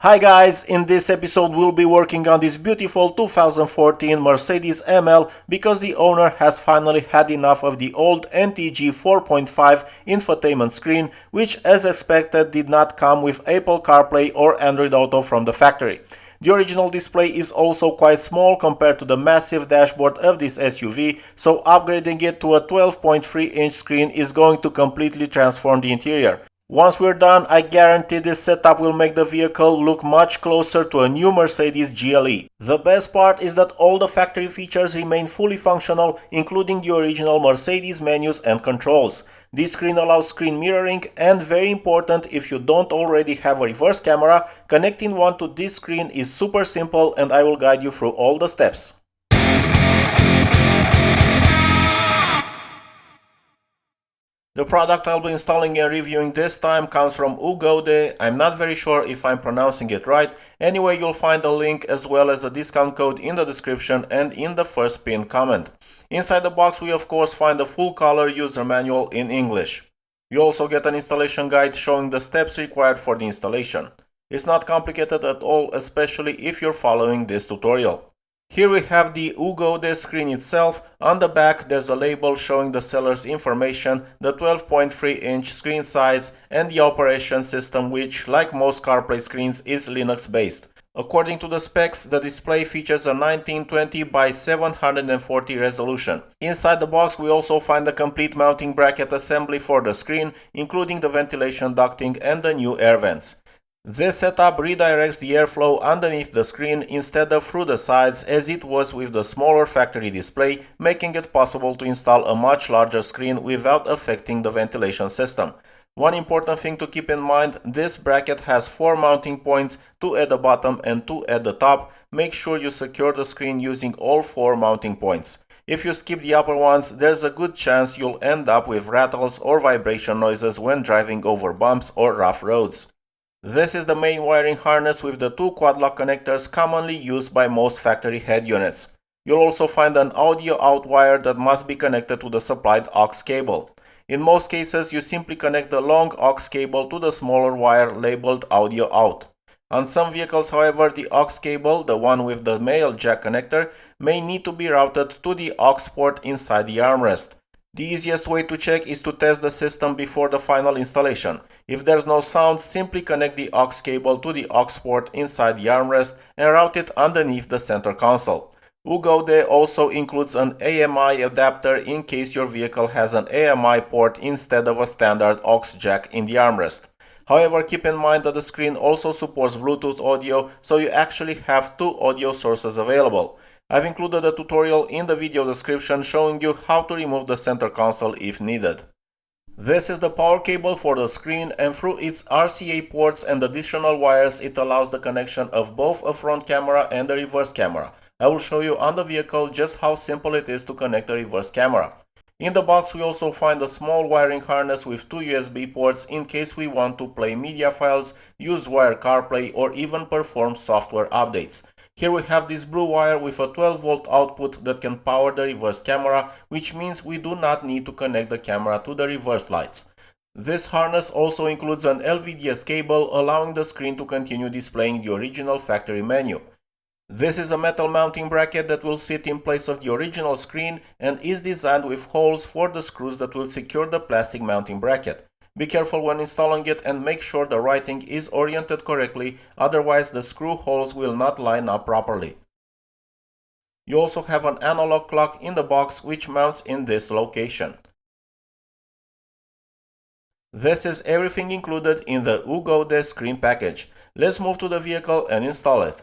Hi guys, in this episode we'll be working on this beautiful 2014 Mercedes ML because the owner has finally had enough of the old NTG 4.5 infotainment screen, which as expected did not come with Apple CarPlay or Android Auto from the factory. The original display is also quite small compared to the massive dashboard of this SUV, so upgrading it to a 12.3-inch screen is going to completely transform the interior. Once we're done, I guarantee this setup will make the vehicle look much closer to a new Mercedes GLE. The best part is that all the factory features remain fully functional, including the original Mercedes menus and controls. This screen allows screen mirroring, and very important, if you don't already have a reverse camera, connecting one to this screen is super simple and I will guide you through all the steps. The product I'll be installing and reviewing this time comes from Ugode. I'm not very sure if I'm pronouncing it right. Anyway, you'll find a link as well as a discount code in the description and in the first pinned comment. Inside the box we of course find a full color user manual in English. You also get an installation guide showing the steps required for the installation. It's not complicated at all, especially if you're following this tutorial. Here we have the Ugode screen itself. On the back there's a label showing the seller's information, the 12.3-inch screen size and the operation system, which, like most CarPlay screens, is Linux based. According to the specs, the display features a 1920 by 740 resolution. Inside the box we also find the complete mounting bracket assembly for the screen, including the ventilation ducting and the new air vents. This setup redirects the airflow underneath the screen instead of through the sides as it was with the smaller factory display, making it possible to install a much larger screen without affecting the ventilation system. One important thing to keep in mind, this bracket has 4 mounting points, 2 at the bottom and 2 at the top. Make sure you secure the screen using all 4 mounting points. If you skip the upper ones, there's a good chance you'll end up with rattles or vibration noises when driving over bumps or rough roads. This is the main wiring harness with the 2 quad-lock connectors commonly used by most factory head units. You'll also find an audio out wire that must be connected to the supplied aux cable. In most cases, you simply connect the long aux cable to the smaller wire labeled audio out. On some vehicles, however, the aux cable, the one with the male jack connector, may need to be routed to the aux port inside the armrest. The easiest way to check is to test the system before the final installation. If there's no sound, simply connect the aux cable to the aux port inside the armrest and route it underneath the center console. Ugode also includes an AMI adapter in case your vehicle has an AMI port instead of a standard aux jack in the armrest. However, keep in mind that the screen also supports Bluetooth audio, so you actually have 2 audio sources available. I've included a tutorial in the video description showing you how to remove the center console if needed. This is the power cable for the screen, and through its RCA ports and additional wires it allows the connection of both a front camera and a reverse camera. I will show you on the vehicle just how simple it is to connect a reverse camera. In the box we also find a small wiring harness with 2 USB ports in case we want to play media files, use Wireless CarPlay or even perform software updates. Here we have this blue wire with a 12-volt output that can power the reverse camera, which means we do not need to connect the camera to the reverse lights. This harness also includes an LVDS cable, allowing the screen to continue displaying the original factory menu. This is a metal mounting bracket that will sit in place of the original screen and is designed with holes for the screws that will secure the plastic mounting bracket. Be careful when installing it and make sure the writing is oriented correctly, otherwise the screw holes will not line up properly. You also have an analog clock in the box which mounts in this location. This is everything included in the Ugode screen package. Let's move to the vehicle and install it.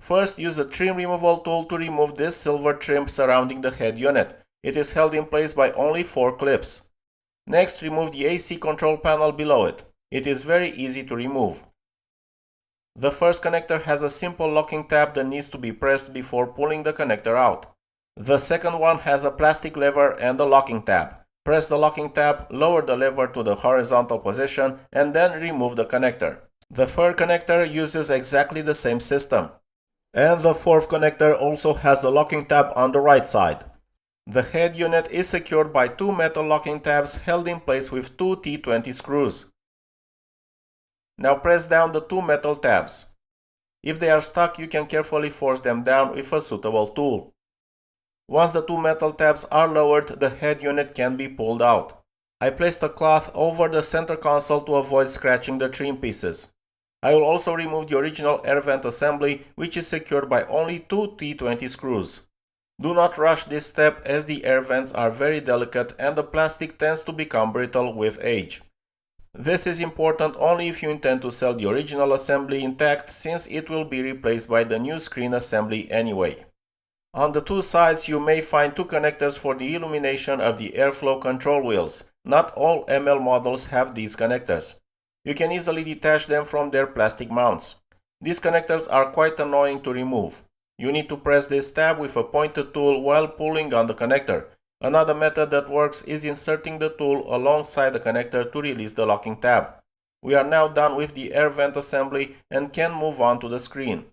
First, use the trim removal tool to remove this silver trim surrounding the head unit. It is held in place by only 4 clips. Next, remove the AC control panel below it. It is very easy to remove. The first connector has a simple locking tab that needs to be pressed before pulling the connector out. The second one has a plastic lever and a locking tab. Press the locking tab, lower the lever to the horizontal position, and then remove the connector. The third connector uses exactly the same system. And the fourth connector also has a locking tab on the right side. The head unit is secured by two metal locking tabs held in place with two T20 screws. Now press down the two metal tabs. If they are stuck, you can carefully force them down with a suitable tool. Once the two metal tabs are lowered, the head unit can be pulled out. I placed a cloth over the center console to avoid scratching the trim pieces. I will also remove the original air vent assembly, which is secured by only two T20 screws. Do not rush this step as the air vents are very delicate and the plastic tends to become brittle with age. This is important only if you intend to sell the original assembly intact, since it will be replaced by the new screen assembly anyway. On the two sides you may find two connectors for the illumination of the airflow control wheels. Not all ML models have these connectors. You can easily detach them from their plastic mounts. These connectors are quite annoying to remove. You need to press this tab with a pointed tool while pulling on the connector. Another method that works is inserting the tool alongside the connector to release the locking tab. We are now done with the air vent assembly and can move on to the screen.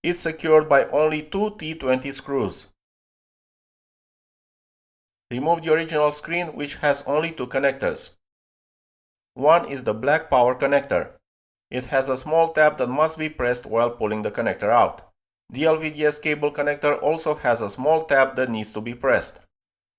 It's secured by only two T20 screws. Remove the original screen, which has only two connectors. One is the black power connector. It has a small tab that must be pressed while pulling the connector out. The LVDS cable connector also has a small tab that needs to be pressed.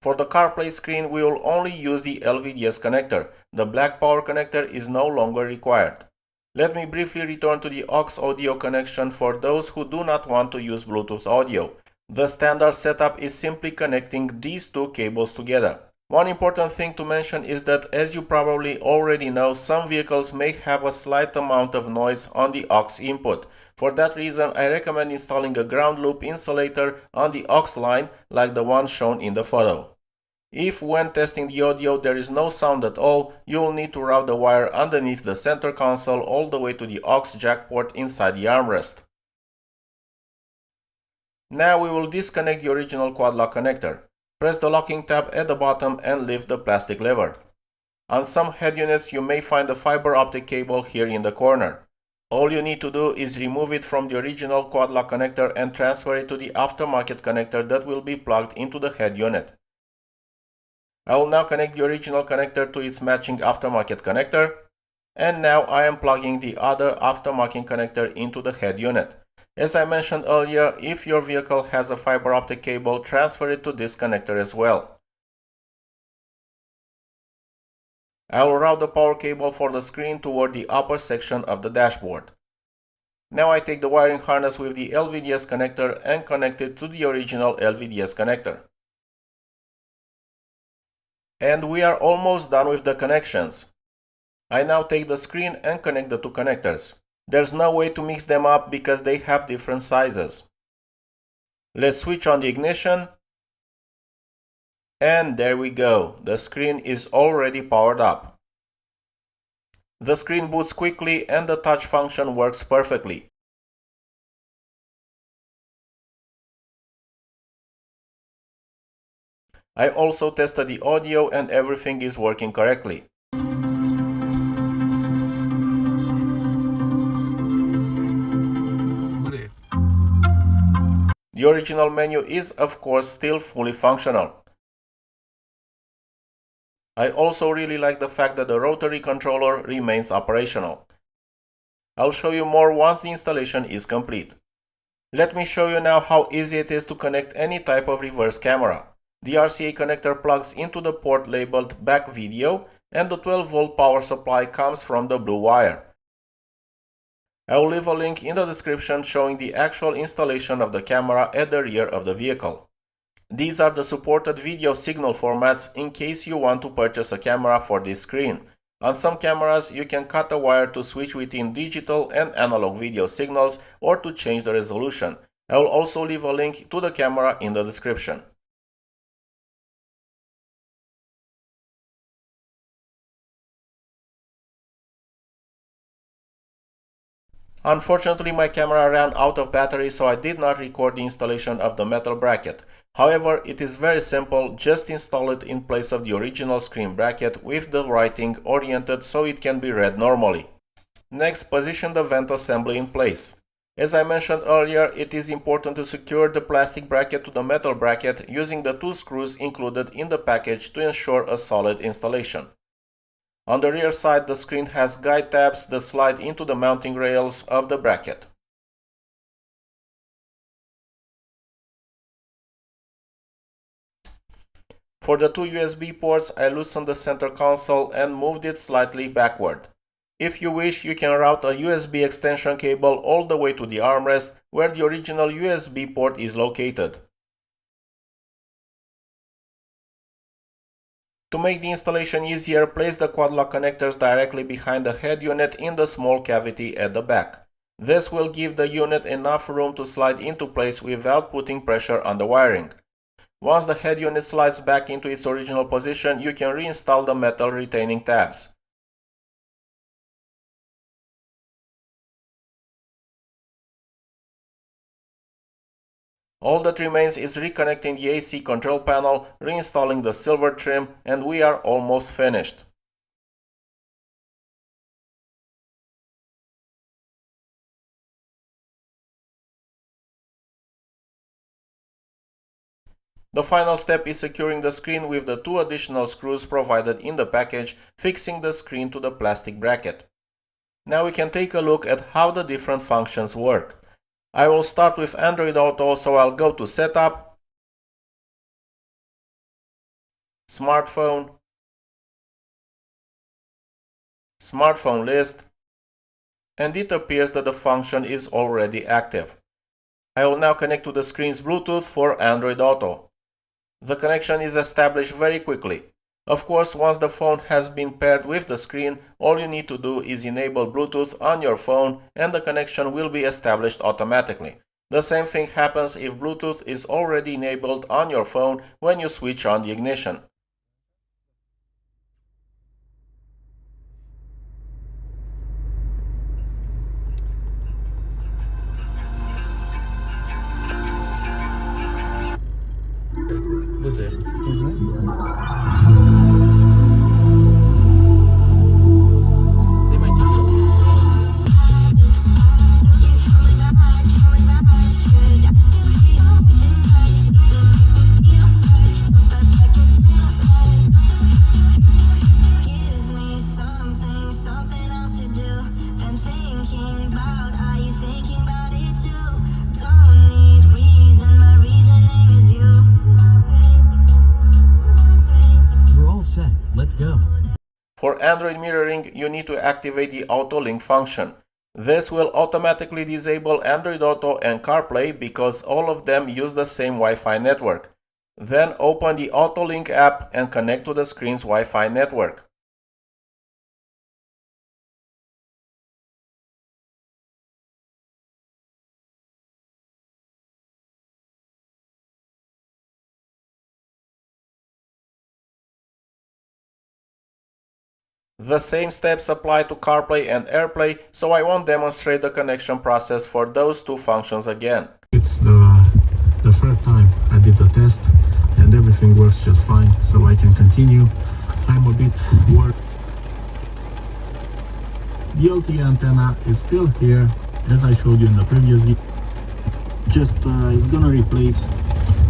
For the CarPlay screen, we will only use the LVDS connector. The black power connector is no longer required. Let me briefly return to the aux audio connection for those who do not want to use Bluetooth audio. The standard setup is simply connecting these two cables together. One important thing to mention is that, as you probably already know, some vehicles may have a slight amount of noise on the aux input. For that reason, I recommend installing a ground loop insulator on the aux line like the one shown in the photo. If when testing the audio there is no sound at all, you will need to route the wire underneath the center console all the way to the aux jack port inside the armrest. Now we will disconnect the original quad lock connector. Press the locking tab at the bottom and lift the plastic lever. On some head units you may find a fiber optic cable here in the corner. All you need to do is remove it from the original quad lock connector and transfer it to the aftermarket connector that will be plugged into the head unit. I will now connect the original connector to its matching aftermarket connector, and now I am plugging the other aftermarket connector into the head unit. As I mentioned earlier, if your vehicle has a fiber optic cable, transfer it to this connector as well. I will route the power cable for the screen toward the upper section of the dashboard. Now I take the wiring harness with the LVDS connector and connect it to the original LVDS connector. And we are almost done with the connections. I now take the screen and connect the two connectors. There's no way to mix them up because they have different sizes. Let's switch on the ignition. And there we go. The screen is already powered up. The screen boots quickly and the touch function works perfectly. I also tested the audio and everything is working correctly. The original menu is of course still fully functional. I also really like the fact that the rotary controller remains operational. I'll show you more once the installation is complete. Let me show you now how easy it is to connect any type of reverse camera. The RCA connector plugs into the port labeled back video and the 12-volt power supply comes from the blue wire. I will leave a link in the description showing the actual installation of the camera at the rear of the vehicle. These are the supported video signal formats in case you want to purchase a camera for this screen. On some cameras you can cut a wire to switch between digital and analog video signals or to change the resolution. I will also leave a link to the camera in the description. Unfortunately, my camera ran out of battery, so I did not record the installation of the metal bracket. However, it is very simple, just install it in place of the original screen bracket with the writing oriented so it can be read normally. Next, position the vent assembly in place. As I mentioned earlier, it is important to secure the plastic bracket to the metal bracket using the 2 screws included in the package to ensure a solid installation. On the rear side, the screen has guide tabs that slide into the mounting rails of the bracket. For the 2 USB ports, I loosened the center console and moved it slightly backward. If you wish, you can route a USB extension cable all the way to the armrest where the original USB port is located. To make the installation easier, place the quad lock connectors directly behind the head unit in the small cavity at the back. This will give the unit enough room to slide into place without putting pressure on the wiring. Once the head unit slides back into its original position, you can reinstall the metal retaining tabs. All that remains is reconnecting the AC control panel, reinstalling the silver trim, and we are almost finished. The final step is securing the screen with the 2 additional screws provided in the package, fixing the screen to the plastic bracket. Now we can take a look at how the different functions work. I will start with Android Auto, so I'll go to Setup, Smartphone, Smartphone List, and it appears that the function is already active. I will now connect to the screen's Bluetooth for Android Auto. The connection is established very quickly. Of course, once the phone has been paired with the screen, all you need to do is enable Bluetooth on your phone and the connection will be established automatically. The same thing happens if Bluetooth is already enabled on your phone when you switch on the ignition. For Android mirroring, you need to activate the Auto Link function. This will automatically disable Android Auto and CarPlay because all of them use the same Wi-Fi network. Then open the Auto Link app and connect to the screen's Wi-Fi network. The same steps apply to CarPlay and AirPlay, so I won't demonstrate the connection process for those 2 functions again. It's the third time I did the test and everything works just fine, so I can continue. I'm a bit worried. The LTE antenna is still here, as I showed you in the previous video. Just it's gonna replace,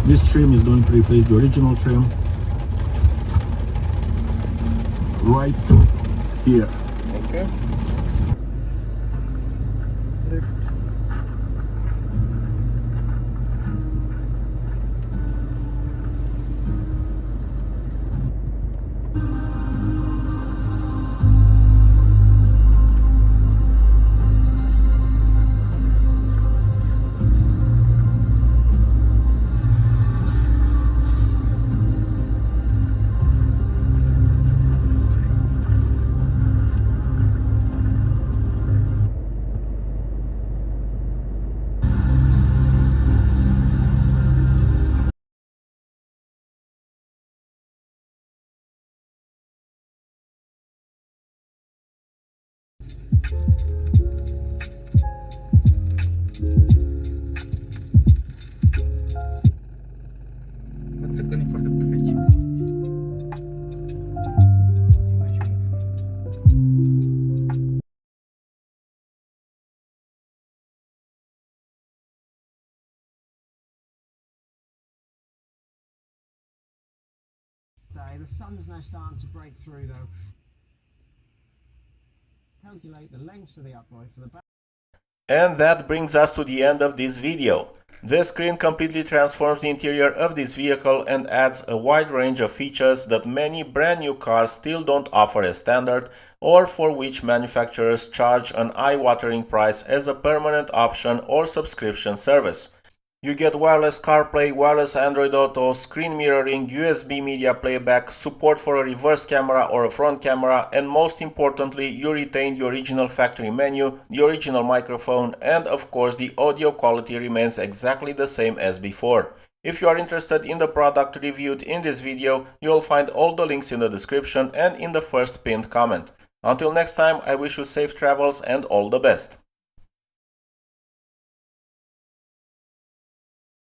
this trim is going to replace the original trim right here. Okay. the sun's now starting to break through though. Calculate the lengths of the upright for the back. And that brings us to the end of this video. This screen completely transforms the interior of this vehicle and adds a wide range of features that many brand new cars still don't offer as standard, or for which manufacturers charge an eye-watering price as a permanent option or subscription service. You get wireless CarPlay, wireless Android Auto, screen mirroring, USB media playback, support for a reverse camera or a front camera, and most importantly, you retain the original factory menu, the original microphone, and of course the audio quality remains exactly the same as before. If you are interested in the product reviewed in this video, you will find all the links in the description and in the first pinned comment. Until next time, I wish you safe travels and all the best.